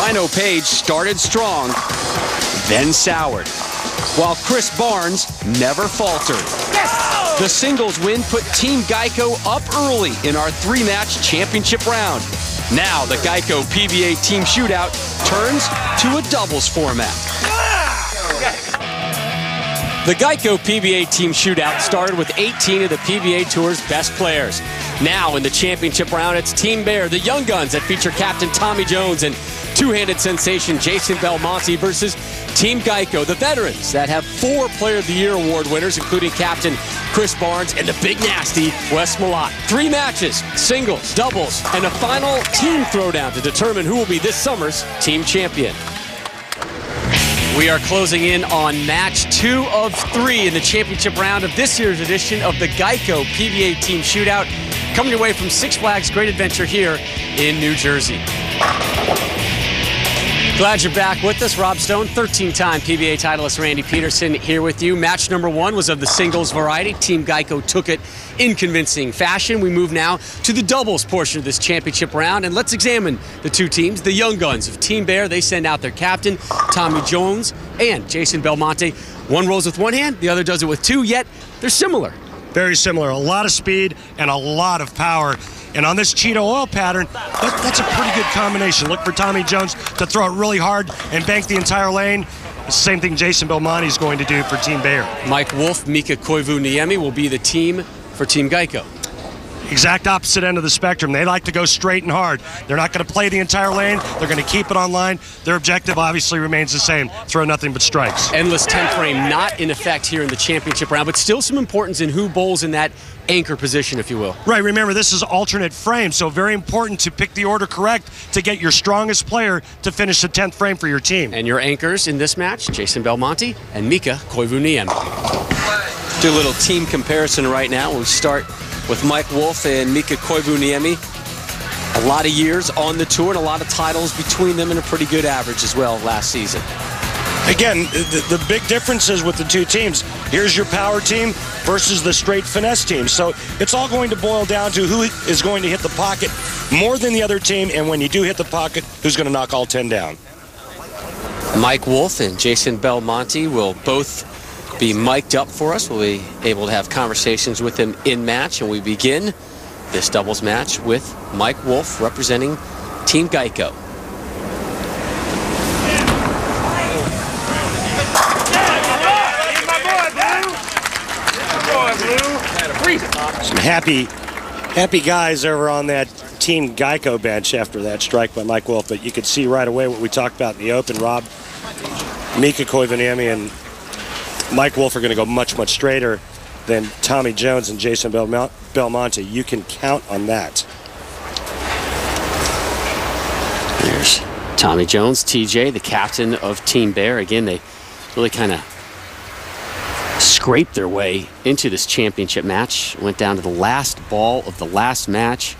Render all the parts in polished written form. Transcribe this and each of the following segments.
Rhino Page started strong, then soured, while Chris Barnes never faltered. Yes! The singles win put Team Geico up early in our three-match championship round. Now the Geico PBA team shootout turns to a doubles format. The Geico PBA team shootout started with 18 of the PBA Tour's best players. Now in the championship round, it's Team Bear, the young guns that feature Captain Tommy Jones and two-handed sensation Jason Belmonte versus Team Geico, the veterans that have 4 Player of the Year award winners, including Captain Chris Barnes and the big nasty Wes Malott. 3 matches, singles, doubles, and a final team throwdown to determine who will be this summer's team champion. We are closing in on match 2 of 3 in the championship round of this year's edition of the Geico PBA Team Shootout, coming away from Six Flags Great Adventure here in New Jersey. Glad you're back with us. Rob Stone, 13-time PBA titleist Randy Peterson here with you. Match number 1 was of the singles variety. Team Geico took it in convincing fashion. We move now to the doubles portion of this championship round, and let's examine the 2 teams. The young guns of Team Bear, they send out their captain, Tommy Jones, and Jason Belmonte. One rolls with one hand, the other does it with 2, yet they're similar. Very similar. A lot of speed and a lot of power. And on this Cheetah oil pattern, that's a pretty good combination. Look for Tommy Jones to throw it really hard and bank the entire lane. The same thing Jason Belmonte is going to do for Team Bear. Mike Wolf, Mika Koivu-Niemi will be the team for Team Geico. Exact opposite end of the spectrum. They like to go straight and hard. They're not going to play the entire lane. They're going to keep it on line. Their objective obviously remains the same, throw nothing but strikes. Endless 10 frame not in effect here in the championship round, but still some importance in who bowls in that anchor position, if you will. Right, remember this is alternate frame, so very important to pick the order correct to get your strongest player to finish the 10th frame for your team. And your anchors in this match, Jason Belmonte and Mika Koivu-Niemi. Do a little team comparison right now. We'll start with Mike Wolf and Mika Koivu-Niemi. A lot of years on the tour and a lot of titles between them and a pretty good average as well last season. Again, the big differences with the 2 teams. Here's your power team versus the straight finesse team. So it's all going to boil down to who is going to hit the pocket more than the other team, and when you do hit the pocket, who's going to knock all 10 down. Mike Wolf and Jason Belmonte will both be mic'd up for us. We'll be able to have conversations with them in match, and we begin this doubles match with Mike Wolf representing Team Geico. Some happy guys over on that Team Geico bench after that strike by Mike Wolf, but you could see right away what we talked about in the open, Rob. Mika Koivu-Niemi and Mike Wolf are going to go much, much straighter than Tommy Jones and Jason Belmonte. You can count on that. There's Tommy Jones, TJ, the captain of Team Bear. Again, they really kind of scraped their way into this championship match. Went down to the last ball of the last match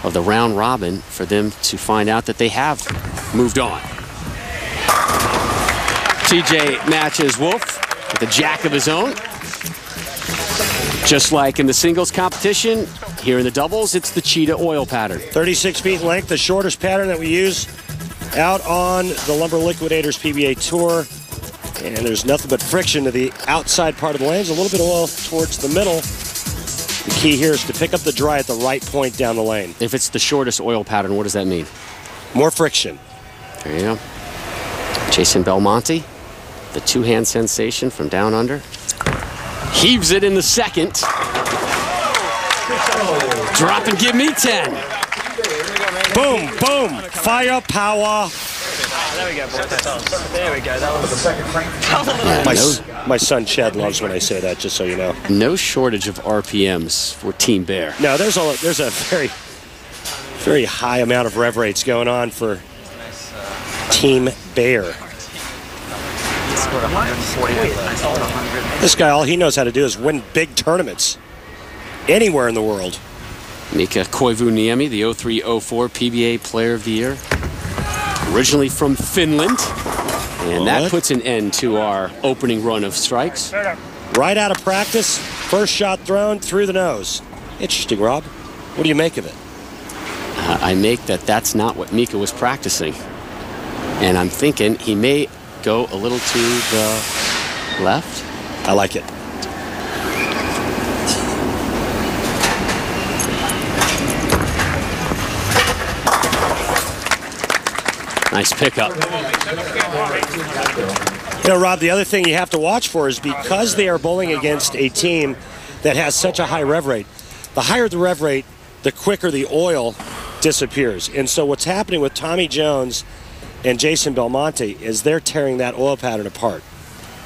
of the round robin for them to find out that they have moved on. TJ matches Wolf with a jack of his own. Just like in the singles competition, here in the doubles, it's the Cheetah oil pattern. 36 feet in length, the shortest pattern that we use out on the Lumber Liquidators PBA Tour. And there's nothing but friction to the outside part of the lanes, a little bit of oil towards the middle. The key here is to pick up the dry at the right point down the lane. If it's the shortest oil pattern, what does that mean? More friction. There you go. Jason Belmonte, the two-hand sensation from down under. Heaves it in the second. Drop and give me 10. Boom, boom, firepower. There we go, boys. There we go. That was the second frame. My son Chad loves when I say that, just so you know. No shortage of RPMs for Team Bear. No, there's a very, very high amount of rev rates going on for Team Bear. This guy, all he knows how to do is win big tournaments anywhere in the world. Mika Koivu-Niemi, the 03-04 PBA Player of the Year. Originally from Finland. And that puts an end to our opening run of strikes. Right out of practice, first shot thrown through the nose. Interesting, Rob. What do you make of it? I make that that's not what Mika was practicing. And I'm thinking he may go a little to the left. I like it. Nice pickup. You know, Rob, the other thing you have to watch for is because they are bowling against a team that has such a high rev rate, the higher the rev rate, the quicker the oil disappears. And so what's happening with Tommy Jones and Jason Belmonte is they're tearing that oil pattern apart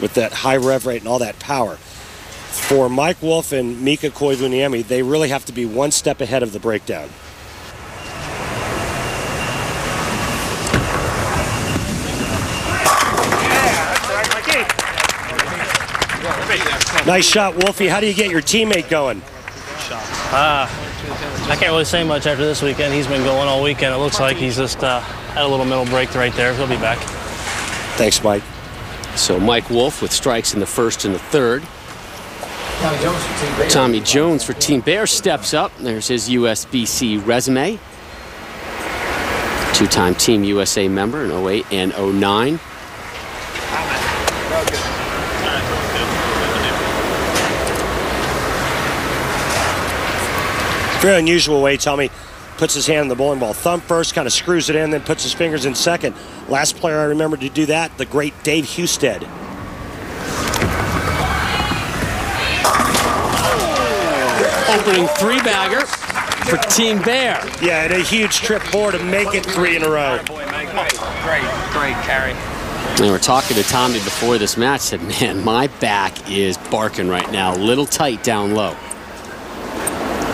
with that high rev rate and all that power. For Mike Wolf and Mika Koivuniemi, they really have to be one step ahead of the breakdown. Nice shot, Wolfie. How do you get your teammate going? I can't really say much after this weekend. He's been going all weekend. It looks like he's just had a little middle break right there. He'll be back. Thanks, Mike. So Mike Wolf with strikes in the first and the third. Tommy Jones for Team Bear steps up. There's his USBC resume. Two-time Team USA member in 08 and 09. Very unusual way Tommy puts his hand in the bowling ball. Thumb first, kind of screws it in, then puts his fingers in second. Last player I remember to do that, the great Dave Husted. Opening three-bagger for Team Bear. Yeah, and a huge trip forward to make it 3 in a row. Great carry. And we were talking to Tommy before this match, said, man, my back is barking right now, a little tight down low.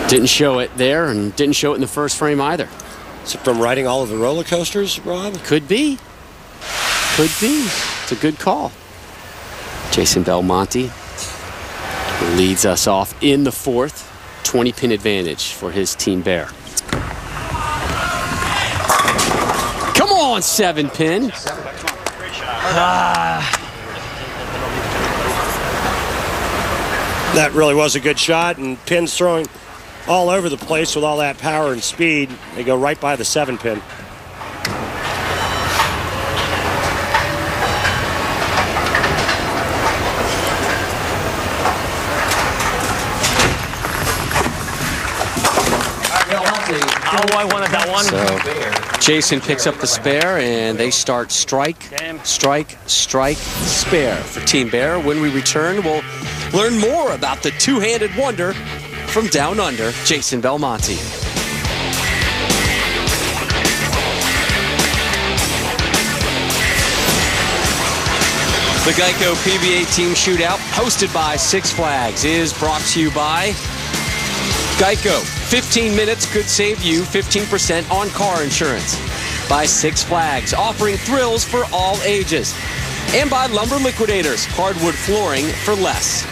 Didn't show it there and didn't show it in the first frame either. Is it from riding all of the roller coasters, Rob? Could be. Could be. It's a good call. Jason Belmonte leads us off in the fourth. 20-pin advantage for his Team Bear. Come on, 7-pin. That really was a good shot, and pins throwing all over the place with all that power and speed. They go right by the 7-pin. Oh, I wanted that one. So Jason picks up the spare, and they start strike, strike, strike, spare for Team Bear. When we return, we'll learn more about the two-handed wonder from down under, Jason Belmonte. The Geico PBA Team Shootout, hosted by Six Flags, is brought to you by Geico. 15 minutes could save you 15% on car insurance. By Six Flags, offering thrills for all ages. And by Lumber Liquidators, hardwood flooring for less.